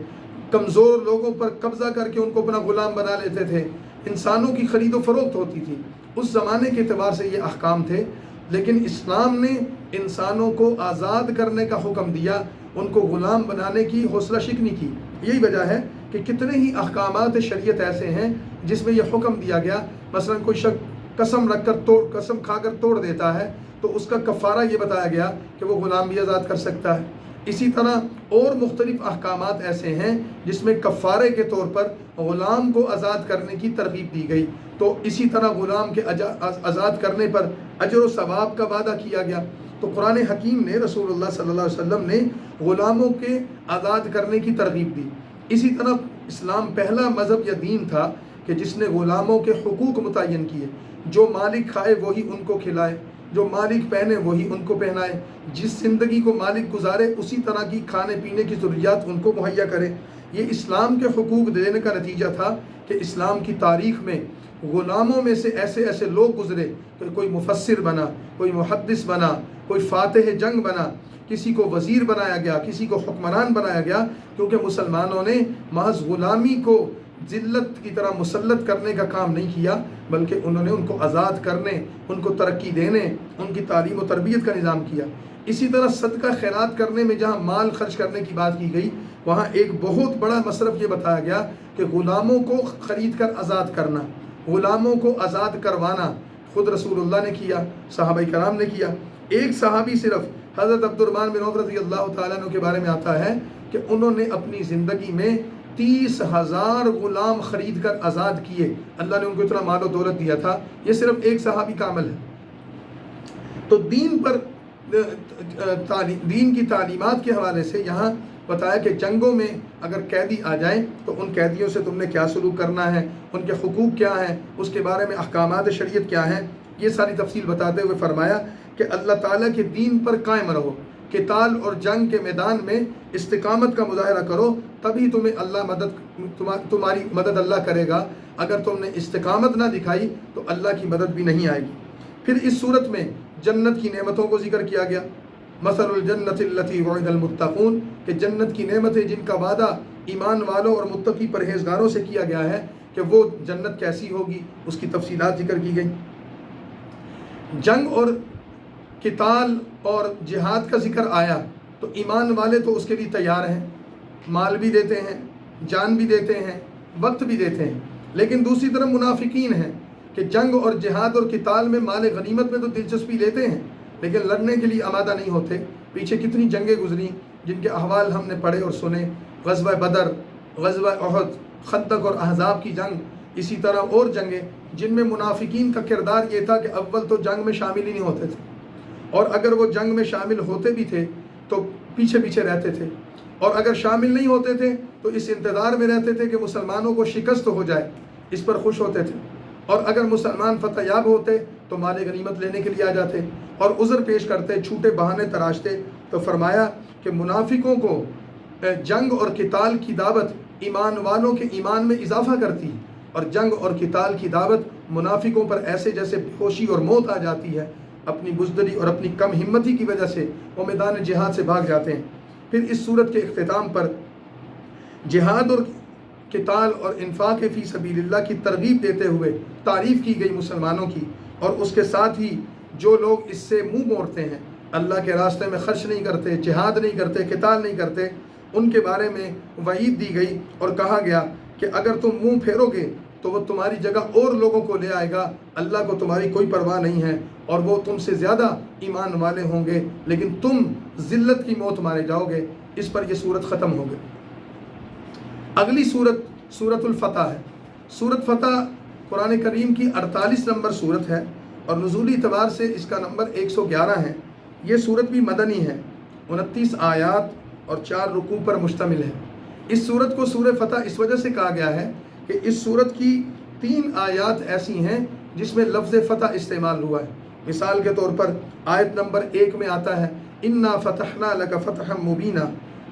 کمزور لوگوں پر قبضہ کر کے ان کو اپنا غلام بنا لیتے تھے، انسانوں کی خرید و فروخت ہوتی تھی۔ اس زمانے کے اعتبار سے یہ احکام تھے، لیکن اسلام نے انسانوں کو آزاد کرنے کا حکم دیا، ان کو غلام بنانے کی حوصلہ شکنی کی۔ یہی وجہ ہے کہ کتنے ہی احکامات شریعت ایسے ہیں جس میں یہ حکم دیا گیا، مثلا کوئی شخص قسم کھا کر توڑ دیتا ہے تو اس کا کفارہ یہ بتایا گیا کہ وہ غلام بھی آزاد کر سکتا ہے۔ اسی طرح اور مختلف احکامات ایسے ہیں جس میں کفارے کے طور پر غلام کو آزاد کرنے کی ترغیب دی گئی، تو اسی طرح غلام کے آزاد کرنے پر اجر و ثواب کا وعدہ کیا گیا۔ تو قرآن حکیم نے، رسول اللہ صلی اللہ علیہ وسلم نے غلاموں کے آزاد کرنے کی ترغیب دی۔ اسی طرح اسلام پہلا مذہب یا دین تھا کہ جس نے غلاموں کے حقوق متعین کیے، جو مالک کھائے وہی ان کو کھلائے، جو مالک پہنے وہی ان کو پہنائے، جس زندگی کو مالک گزارے اسی طرح کی کھانے پینے کی ضروریات ان کو مہیا کرے۔ یہ اسلام کے حقوق دینے کا نتیجہ تھا کہ اسلام کی تاریخ میں غلاموں میں سے ایسے ایسے لوگ گزرے کہ کوئی مفسر بنا، کوئی محدث بنا، کوئی فاتح جنگ بنا، کسی کو وزیر بنایا گیا، کسی کو حکمران بنایا گیا، کیونکہ مسلمانوں نے محض غلامی کو ذلت کی طرح مسلط کرنے کا کام نہیں کیا، بلکہ انہوں نے ان کو آزاد کرنے، ان کو ترقی دینے، ان کی تعلیم و تربیت کا نظام کیا۔ اسی طرح صدقہ خیرات کرنے میں جہاں مال خرچ کرنے کی بات کی گئی، وہاں ایک بہت بڑا مصرف یہ بتایا گیا کہ غلاموں کو خرید کر آزاد کرنا، غلاموں کو آزاد کروانا خود رسول اللہ نے کیا، صحابہ کرام نے کیا۔ ایک صحابی صرف حضرت عبد الرحمن بن عوف رضی اللہ تعالیٰ عنہ کے بارے میں آتا ہے کہ انہوں نے اپنی زندگی میں 30,000 غلام خرید کر آزاد کیے، اللہ نے ان کو اتنا مال و دولت دیا تھا۔ یہ صرف ایک صحابی کا عمل ہے۔ تو دین پر دین کی تعلیمات کے حوالے سے یہاں بتایا کہ جنگوں میں اگر قیدی آ جائیں تو ان قیدیوں سے تم نے کیا سلوک کرنا ہے، ان کے حقوق کیا ہیں، اس کے بارے میں احکامات شریعت کیا ہیں، یہ ساری تفصیل بتاتے ہوئے فرمایا کہ اللہ تعالیٰ کے دین پر قائم رہو، قتال اور جنگ کے میدان میں استقامت کا مظاہرہ کرو، تبھی تمہاری مدد اللہ کرے گا۔ اگر تم نے استقامت نہ دکھائی تو اللہ کی مدد بھی نہیں آئے گی۔ پھر اس صورت میں جنت کی نعمتوں کو ذکر کیا گیا، مثل الجنت التی وعد المتقون، کہ جنت کی نعمتیں جن کا وعدہ ایمان والوں اور متقی پرہیزگاروں سے کیا گیا ہے کہ وہ جنت کیسی ہوگی، اس کی تفصیلات ذکر کی گئی۔ جنگ اور قتال اور جہاد کا ذکر آیا تو ایمان والے تو اس کے لیے تیار ہیں، مال بھی دیتے ہیں، جان بھی دیتے ہیں، وقت بھی دیتے ہیں، لیکن دوسری طرف منافقین ہیں کہ جنگ اور جہاد اور قتال میں مال غنیمت میں تو دلچسپی لیتے ہیں لیکن لڑنے کے لیے آمادہ نہیں ہوتے۔ پیچھے کتنی جنگیں گزری جن کے احوال ہم نے پڑھے اور سنے، غزوہ بدر، غزوہ احد، خندق اور احزاب کی جنگ، اسی طرح اور جنگیں جن میں منافقین کا کردار یہ تھا کہ اول تو جنگ میں شامل ہی نہیں ہوتے تھے، اور اگر وہ جنگ میں شامل ہوتے بھی تھے تو پیچھے پیچھے رہتے تھے، اور اگر شامل نہیں ہوتے تھے تو اس انتظار میں رہتے تھے کہ مسلمانوں کو شکست ہو جائے، اس پر خوش ہوتے تھے، اور اگر مسلمان فتح یاب ہوتے تو مال غنیمت لینے کے لیے آ جاتے اور عذر پیش کرتے، چھوٹے بہانے تراشتے۔ تو فرمایا کہ منافقوں کو جنگ اور قتال کی دعوت ایمان والوں کے ایمان میں اضافہ کرتی، اور جنگ اور قتال کی دعوت منافقوں پر ایسے جیسے بے ہوشی اور موت آ جاتی ہے، اپنی بزدلی اور اپنی کم ہمتی کی وجہ سے وہ میدان جہاد سے بھاگ جاتے ہیں۔ پھر اس صورت کے اختتام پر جہاد اور قتال اور انفاق فی سبیل اللہ کی ترغیب دیتے ہوئے تعریف کی گئی مسلمانوں کی، اور اس کے ساتھ ہی جو لوگ اس سے منہ موڑتے ہیں، اللہ کے راستے میں خرچ نہیں کرتے، جہاد نہیں کرتے، قتال نہیں کرتے، ان کے بارے میں وعید دی گئی اور کہا گیا کہ اگر تم منہ پھیرو گے تو وہ تمہاری جگہ اور لوگوں کو لے آئے گا، اللہ کو تمہاری کوئی پرواہ نہیں ہے، اور وہ تم سے زیادہ ایمان والے ہوں گے، لیکن تم ذلت کی موت مارے جاؤ گے۔ اس پر یہ صورت ختم ہو گئی۔ اگلی صورت سورۃ الفتح ہے۔ سورۃ فتح قرآن کریم کی 48 نمبر صورت ہے، اور نزولی اعتبار سے اس کا نمبر 111 ہے۔ یہ صورت بھی مدنی ہے، 29 آیات اور 4 رکوع پر مشتمل ہے۔ اس صورت کو سورہ فتح اس وجہ سے کہا گیا ہے کہ اس صورت کی 3 آیات ایسی ہیں جس میں لفظ فتح استعمال ہوا ہے۔ مثال کے طور پر آیت نمبر 1 میں آتا ہے اِنَّا فَتَحْنَا لَكَ فَتْحًا مُبِينًا،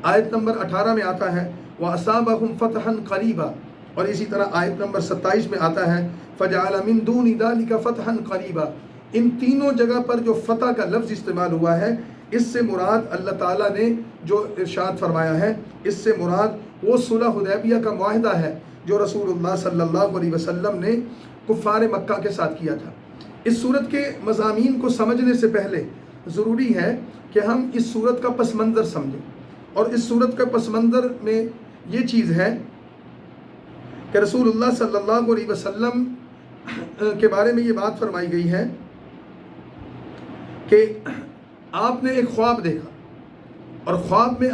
آیت نمبر 18 میں آتا ہے وَأَصَابَهُمْ فَتْحًا قَرِيبًا، اور اسی طرح آیت نمبر 27 میں آتا ہے فَجَعَلَ مِن دُونِ ذَلِكَ فَتْحًا قَرِيبًا۔ ان تینوں جگہ پر جو فتح کا لفظ استعمال ہوا ہے، اس سے مراد اللہ تعالیٰ نے جو ارشاد فرمایا ہے، اس سے مراد وہ صلح حدیبیہ کا معاہدہ ہے جو رسول اللہ صلی اللہ علیہ وسلم نے کفار مکہ کے ساتھ کیا تھا۔ اس صورت کے مضامین کو سمجھنے سے پہلے ضروری ہے کہ ہم اس صورت کا پس منظر سمجھیں، اور اس صورت کا پس منظر میں یہ چیز ہے کہ رسول اللہ صلی اللہ علیہ وسلم کے بارے میں یہ بات فرمائی گئی ہے کہ آپ نے ایک خواب دیکھا، اور خواب میں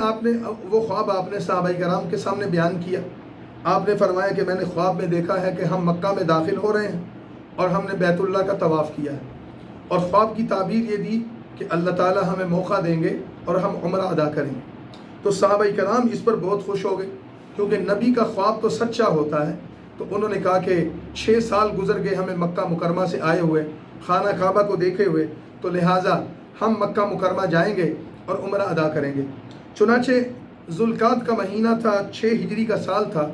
وہ خواب آپ نے صحابہ کرام کے سامنے بیان کیا۔ آپ نے فرمایا کہ میں نے خواب میں دیکھا ہے کہ ہم مکہ میں داخل ہو رہے ہیں اور ہم نے بیت اللہ کا طواف کیا ہے، اور خواب کی تعبیر یہ دی کہ اللہ تعالیٰ ہمیں موقع دیں گے اور ہم عمرہ ادا کریں گے۔ تو صحابہ کرام اس پر بہت خوش ہو گئے، کیونکہ نبی کا خواب تو سچا ہوتا ہے۔ تو انہوں نے کہا کہ 6 سال گزر گئے ہمیں مکہ مکرمہ سے آئے ہوئے، خانہ کعبہ کو دیکھے ہوئے، تو لہٰذا ہم مکہ مکرمہ جائیں گے اور عمرہ ادا کریں گے۔ چنانچہ ذوالقعدہ کا مہینہ تھا، 6 ہجری کا سال تھا۔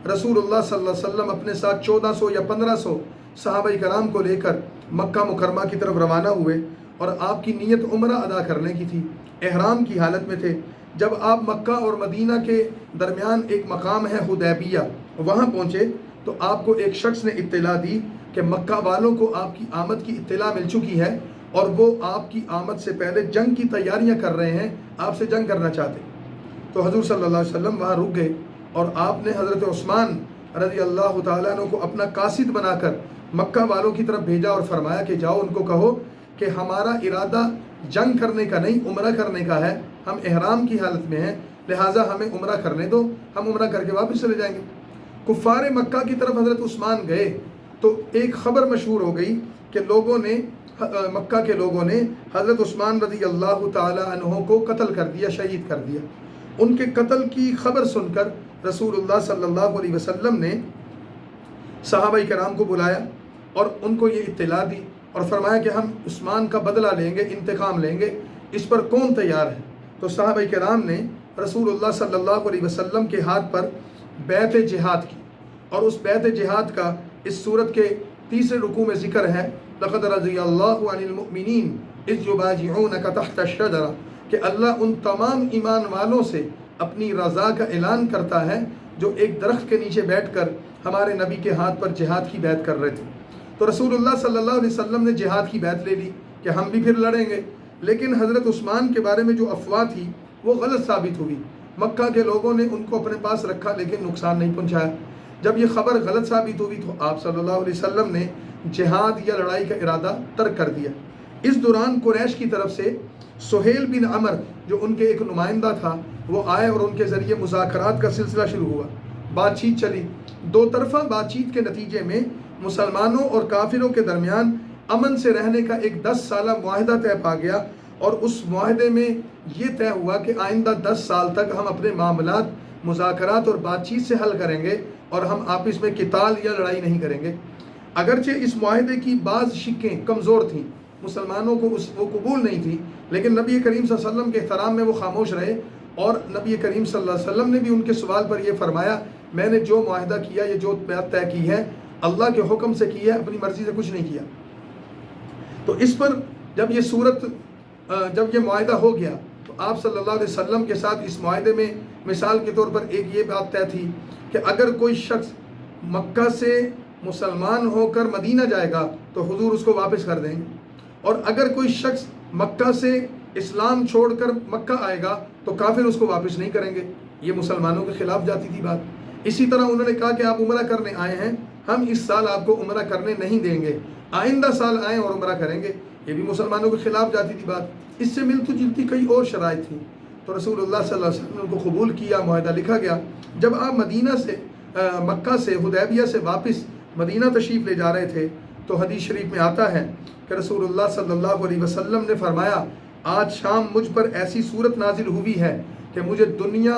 رسول اللہ صلی اللہ علیہ وسلم اپنے ساتھ 1400 یا 1500 صحابہ کرام کو لے کر مکہ مکرمہ کی طرف روانہ ہوئے، اور آپ کی نیت عمرہ ادا کرنے کی تھی، احرام کی حالت میں تھے۔ جب آپ مکہ اور مدینہ کے درمیان ایک مقام ہے حدیبیہ، وہاں پہنچے تو آپ کو ایک شخص نے اطلاع دی کہ مکہ والوں کو آپ کی آمد کی اطلاع مل چکی ہے، اور وہ آپ کی آمد سے پہلے جنگ کی تیاریاں کر رہے ہیں، آپ سے جنگ کرنا چاہتے۔ تو حضور صلی اللہ علیہ وسلم وہاں رک گئے، اور آپ نے حضرت عثمان رضی اللہ تعالیٰ عنہ کو اپنا قاصد بنا کر مکہ والوں کی طرف بھیجا اور فرمایا کہ جاؤ ان کو کہو کہ ہمارا ارادہ جنگ کرنے کا نہیں، عمرہ کرنے کا ہے، ہم احرام کی حالت میں ہیں، لہٰذا ہمیں عمرہ کرنے دو، ہم عمرہ کر کے واپس چلے جائیں گے۔ کفار مکہ کی طرف حضرت عثمان گئے تو ایک خبر مشہور ہو گئی کہ مکہ کے لوگوں نے حضرت عثمان رضی اللہ تعالیٰ عنہ کو قتل کر دیا، شہید کر دیا۔ ان کے قتل کی خبر سن کر رسول اللہ صلی اللہ علیہ وسلم نے صحابہ کرام کو بلایا اور ان کو یہ اطلاع دی، اور فرمایا کہ ہم عثمان کا بدلہ لیں گے، انتقام لیں گے، اس پر کون تیار ہے؟ تو صحابہ کرام نے رسول اللہ صلی اللہ علیہ وسلم کے ہاتھ پر بیعت جہاد کی، اور اس بیعت جہاد کا اس صورت کے 3 رکوع میں ذکر ہے لقد رضی اللہ عن المؤمنین اذ یبایعونک تحت الشجرہ، کہ اللہ ان تمام ایمان والوں سے اپنی رضا کا اعلان کرتا ہے جو ایک درخت کے نیچے بیٹھ کر ہمارے نبی کے ہاتھ پر جہاد کی بیعت کر رہے تھے۔ تو رسول اللہ صلی اللہ علیہ وسلم نے جہاد کی بیعت لے لی کہ ہم بھی پھر لڑیں گے، لیکن حضرت عثمان کے بارے میں جو افواہ تھی وہ غلط ثابت ہوئی۔ مکہ کے لوگوں نے ان کو اپنے پاس رکھا لیکن نقصان نہیں پہنچایا۔ جب یہ خبر غلط ثابت ہوئی تو آپ صلی اللہ علیہ وسلم نے جہاد یا لڑائی کا ارادہ ترک کر دیا۔ اس دوران قریش کی طرف سے سہیل بن عمر جو ان کے ایک نمائندہ تھا وہ آئے، اور ان کے ذریعے مذاکرات کا سلسلہ شروع ہوا۔ بات چیت چلی۔ دو طرفہ بات چیت کے نتیجے میں مسلمانوں اور کافروں کے درمیان امن سے رہنے کا ایک 10 سالہ معاہدہ طے پا گیا، اور اس معاہدے میں یہ طے ہوا کہ آئندہ 10 سال تک ہم اپنے معاملات مذاکرات اور بات چیت سے حل کریں گے، اور ہم آپس میں قتال یا لڑائی نہیں کریں گے۔ اگرچہ اس معاہدے کی بعض شقیں کمزور تھیں، مسلمانوں کو وہ قبول نہیں تھی، لیکن نبی کریم صلی اللہ علیہ وسلم کے احترام میں وہ خاموش رہے، اور نبی کریم صلی اللہ علیہ وسلم نے بھی ان کے سوال پر یہ فرمایا، میں نے جو معاہدہ کیا، یہ جو بات طے کی ہے، اللہ کے حکم سے کی ہے، اپنی مرضی سے کچھ نہیں کیا۔ تو اس پر جب یہ معاہدہ ہو گیا تو آپ صلی اللہ علیہ وسلم کے ساتھ اس معاہدے میں مثال کے طور پر ایک یہ بات طے تھی کہ اگر کوئی شخص مکہ سے مسلمان ہو کر مدینہ جائے گا تو حضور اس کو واپس کر دیں گے، اور اگر کوئی شخص مکہ سے اسلام چھوڑ کر مکہ آئے گا تو کافر اس کو واپس نہیں کریں گے۔ یہ مسلمانوں کے خلاف جاتی تھی بات۔ اسی طرح انہوں نے کہا کہ آپ عمرہ کرنے آئے ہیں، ہم اس سال آپ کو عمرہ کرنے نہیں دیں گے، آئندہ سال آئیں اور عمرہ کریں گے۔ یہ بھی مسلمانوں کے خلاف جاتی تھی بات۔ اس سے ملتی جلتی کئی اور شرائط تھیں، تو رسول اللہ صلی اللہ علیہ وسلم نے ان کو قبول کیا، معاہدہ لکھا گیا۔ جب آپ مکہ سے حدیبیہ سے واپس مدینہ تشریف لے جا رہے تھے تو حدیث شریف میں آتا ہے کہ رسول اللہ صلی اللہ علیہ وسلم نے فرمایا، آج شام مجھ پر ایسی صورت نازل ہوئی ہے کہ مجھے دنیا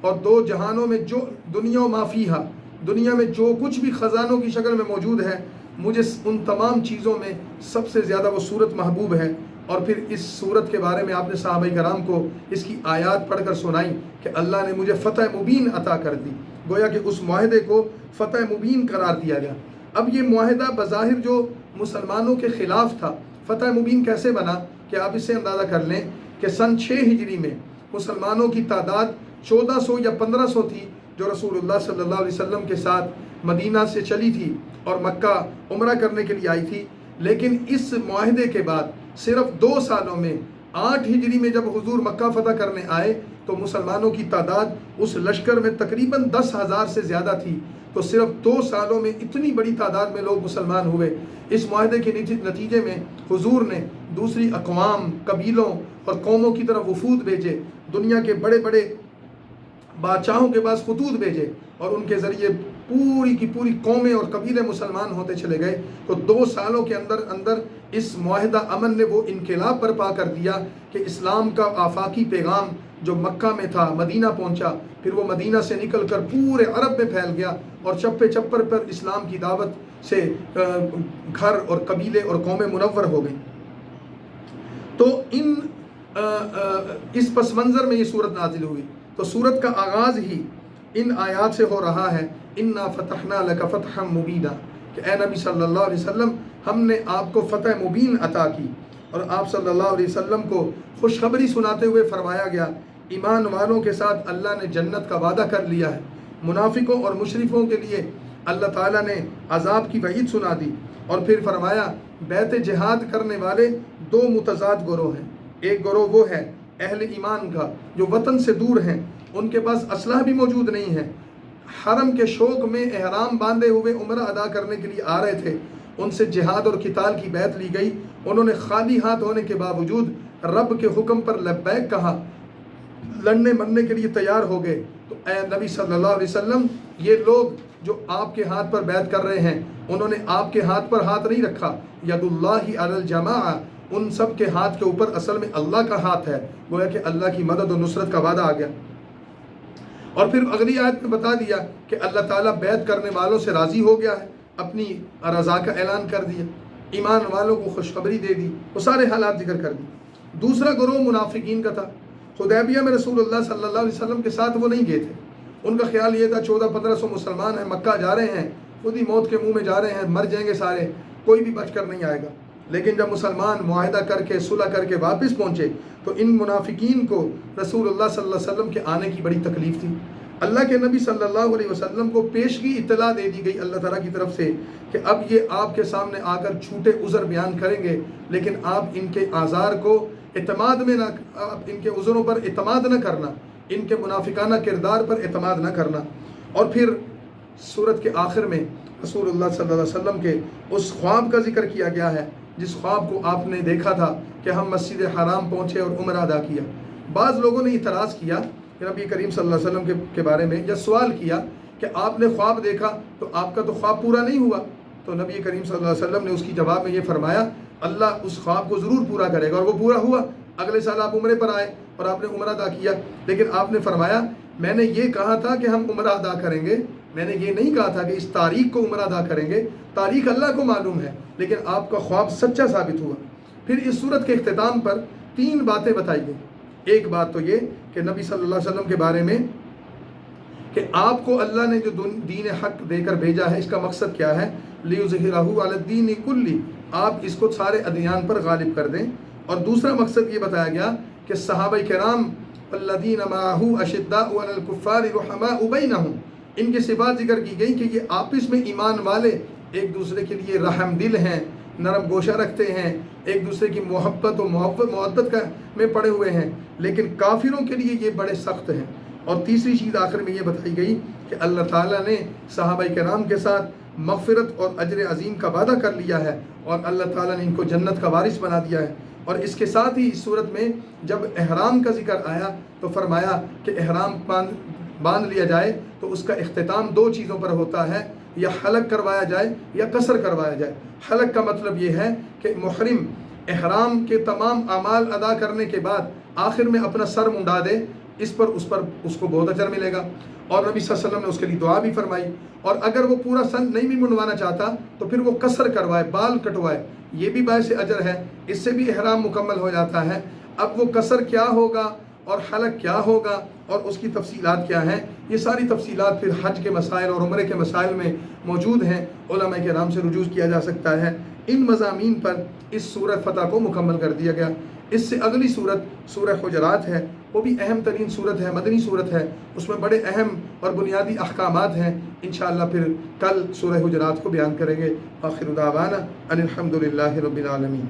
اور دو جہانوں میں جو دنیا و ما فیہا، دنیا میں جو کچھ بھی خزانوں کی شکل میں موجود ہے، مجھے ان تمام چیزوں میں سب سے زیادہ وہ صورت محبوب ہے۔ اور پھر اس صورت کے بارے میں آپ نے صحابہ کرام کو اس کی آیات پڑھ کر سنائی کہ اللہ نے مجھے فتح مبین عطا کر دی، گویا کہ اس معاہدے کو فتح مبین قرار دیا گیا۔ اب یہ معاہدہ بظاہر جو مسلمانوں کے خلاف تھا، فتح مبین کیسے بنا کہ آپ اس سے اندازہ کر لیں کہ سن 6 ہجری میں مسلمانوں کی تعداد 1400 یا 1500 تھی، جو رسول اللہ صلی اللہ علیہ وسلم کے ساتھ مدینہ سے چلی تھی اور مکہ عمرہ کرنے کے لیے آئی تھی۔ لیکن اس معاہدے کے بعد صرف 2 سالوں میں 8 ہجری میں جب حضور مکہ فتح کرنے آئے تو مسلمانوں کی تعداد اس لشکر میں تقریباً 10,000 سے زیادہ تھی۔ تو صرف 2 سالوں میں اتنی بڑی تعداد میں لوگ مسلمان ہوئے۔ اس معاہدے کے نتیجے میں حضور نے دوسری اقوام، قبیلوں اور قوموں کی طرف وفود بھیجے، دنیا کے بڑے بڑے بادشاہوں کے پاس خطوط بھیجے، اور ان کے ذریعے پوری کی پوری قومیں اور قبیلے مسلمان ہوتے چلے گئے۔ تو 2 سالوں کے اندر اس معاہدہ امن نے وہ انقلاب برپا کر دیا کہ اسلام کا آفاقی پیغام جو مکہ میں تھا مدینہ پہنچا، پھر وہ مدینہ سے نکل کر پورے عرب میں پھیل گیا، اور چپے چپر پر اسلام کی دعوت سے گھر اور قبیلے اور قومیں منور ہو گئیں۔ تو اس پس منظر میں یہ صورت نازل ہوئی۔ تو صورت کا آغاز ہی ان آیات سے ہو رہا ہے، اِنَّا فَتَحْنَا لَكَ فَتْحًا مُبِينًا، کہ اے نبی صلی اللہ علیہ وسلم، ہم نے آپ کو فتح مبین عطا کی۔ اور آپ صلی اللہ علیہ وسلم کو خوشخبری سناتے ہوئے فرمایا گیا، ایمان والوں کے ساتھ اللہ نے جنت کا وعدہ کر لیا ہے، منافقوں اور مشرکوں کے لیے اللہ تعالیٰ نے عذاب کی وعید سنا دی۔ اور پھر فرمایا، بیعت جہاد کرنے والے 2 متضاد گروہ ہیں۔ ایک گروہ وہ ہے اہل ایمان کا جو وطن سے دور ہیں، ان کے پاس اسلحہ بھی موجود نہیں ہے، حرم کے شوق میں احرام باندھے ہوئے عمرہ ادا کرنے کے لیے آ رہے تھے، ان سے جہاد اور قتال کی بیعت لی گئی، انہوں نے خالی ہاتھ ہونے کے باوجود رب کے حکم پر لبیک کہا، لڑنے مرنے کے لیے تیار ہو گئے۔ تو اے نبی صلی اللہ علیہ وسلم، یہ لوگ جو آپ کے ہاتھ پر بیعت کر رہے ہیں، انہوں نے آپ کے ہاتھ پر ہاتھ نہیں رکھا، ید اللہ علی الجماع، ان سب کے ہاتھ کے اوپر اصل میں اللہ کا ہاتھ ہے، گویا کہ اللہ کی مدد و نصرت کا وعدہ آ گیا۔ اور پھر اگلی آیت میں بتا دیا کہ اللہ تعالیٰ بیعت کرنے والوں سے راضی ہو گیا ہے، اپنی رضا کا اعلان کر دیا، ایمان والوں کو خوشخبری دے دی، وہ سارے حالات ذکر کر دی۔ دوسرا گروہ منافقین کا تھا۔ حدیبیہ میں رسول اللہ صلی اللہ علیہ وسلم کے ساتھ وہ نہیں گئے تھے، ان کا خیال یہ تھا 1400-1500 مسلمان ہیں، مکہ جا رہے ہیں، خود ہی موت کے منہ میں جا رہے ہیں، مر جائیں گے سارے، کوئی بھی بچ کر نہیں آئے گا۔ لیکن جب مسلمان معاہدہ کر کے صلح کر کے واپس پہنچے تو ان منافقین کو رسول اللہ صلی اللہ علیہ وسلم کے آنے کی بڑی تکلیف تھی۔ اللہ کے نبی صلی اللہ علیہ وسلم کو پیشگی اطلاع دے دی گئی اللہ تعالیٰ کی طرف سے کہ اب یہ آپ کے سامنے آ کر جھوٹے عذر بیان کریں گے، لیکن آپ ان کے آزار کو اعتماد میں نہ، ان کے عذروں پر اعتماد نہ کرنا، ان کے منافقانہ کردار پر اعتماد نہ کرنا۔ اور پھر سورت کے آخر میں رسول اللہ صلی اللہ علیہ وسلم کے اس خواب کا ذکر کیا گیا ہے جس خواب کو آپ نے دیکھا تھا کہ ہم مسجد حرام پہنچے اور عمرہ ادا کیا۔ بعض لوگوں نے اعتراض کیا کہ نبی کریم صلی اللہ علیہ وسلم کے بارے میں، یا سوال کیا کہ آپ نے خواب دیکھا تو آپ کا تو خواب پورا نہیں ہوا. تو نبی کریم صلی اللہ علیہ وسلم نے اس کی جواب میں یہ فرمایا اللہ اس خواب کو ضرور پورا کرے گا, اور وہ پورا ہوا. اگلے سال آپ عمرے پر آئے اور آپ نے عمرہ ادا کیا, لیکن آپ نے فرمایا میں نے یہ کہا تھا کہ ہم عمرہ ادا کریں گے, میں نے یہ نہیں کہا تھا کہ اس تاریخ کو عمرہ ادا کریں گے, تاریخ اللہ کو معلوم ہے, لیکن آپ کا خواب سچا ثابت ہوا. پھر اس صورت کے اختتام پر 3 باتیں بتائی گئیں. ایک بات تو یہ کہ نبی صلی اللہ علیہ وسلم کے بارے میں کہ آپ کو اللہ نے جو دین حق دے کر بھیجا ہے اس کا مقصد کیا ہے, لِيُظْهِرَهُ عَلَى الدِّينِ كُلِّهِ, آپ اس کو سارے ادیان پر غالب کر دیں. اور دوسرا مقصد یہ بتایا گیا کہ صحابہ کرام الذین معه اشداء علی الکفار رحماء بینہم, ان کی صفات ذکر کی گئی کہ یہ آپس میں ایمان والے ایک دوسرے کے لیے رحم دل ہیں, نرم گوشہ رکھتے ہیں, ایک دوسرے کی محبت و مودت میں پڑے ہوئے ہیں, لیکن کافروں کے لیے یہ بڑے سخت ہیں. اور تیسری چیز آخر میں یہ بتائی گئی کہ اللہ تعالیٰ نے صحابہ کرام کے ساتھ مغفرت اور اجر عظیم کا وعدہ کر لیا ہے, اور اللہ تعالیٰ نے ان کو جنت کا وارث بنا دیا ہے. اور اس کے ساتھ ہی اس صورت میں جب احرام کا ذکر آیا تو فرمایا کہ احرام باندھ لیا جائے تو اس کا اختتام 2 چیزوں پر ہوتا ہے, یا حلق کروایا جائے یا قصر کروایا جائے. حلق کا مطلب یہ ہے کہ محرم احرام کے تمام اعمال ادا کرنے کے بعد آخر میں اپنا سر منڈا دے, اس کو بہت اجر ملے گا. اور نبی صلی اللہ علیہ وسلم نے اس کے لیے دعا بھی فرمائی. اور اگر وہ پورا سر نہیں بھی منڈوانا چاہتا تو پھر وہ قصر کروائے, بال کٹوائے, یہ بھی باعث اجر ہے, اس سے بھی احرام مکمل ہو جاتا ہے. اب وہ قصر کیا ہوگا اور حلق کیا ہوگا اور اس کی تفصیلات کیا ہیں, یہ ساری تفصیلات پھر حج کے مسائل اور عمرے کے مسائل میں موجود ہیں, علماء کرام سے رجوع کیا جا سکتا ہے. ان مضامین پر اس سورہ فتح کو مکمل کر دیا گیا. اس سے اگلی صورت سورہ حجرات ہے, وہ بھی اہم ترین صورت ہے, مدنی صورت ہے, اس میں بڑے اہم اور بنیادی احکامات ہیں. انشاءاللہ پھر کل سورہ حجرات کو بیان کریں گے. آخر دعوانا ان الحمد للہ رب العالمین.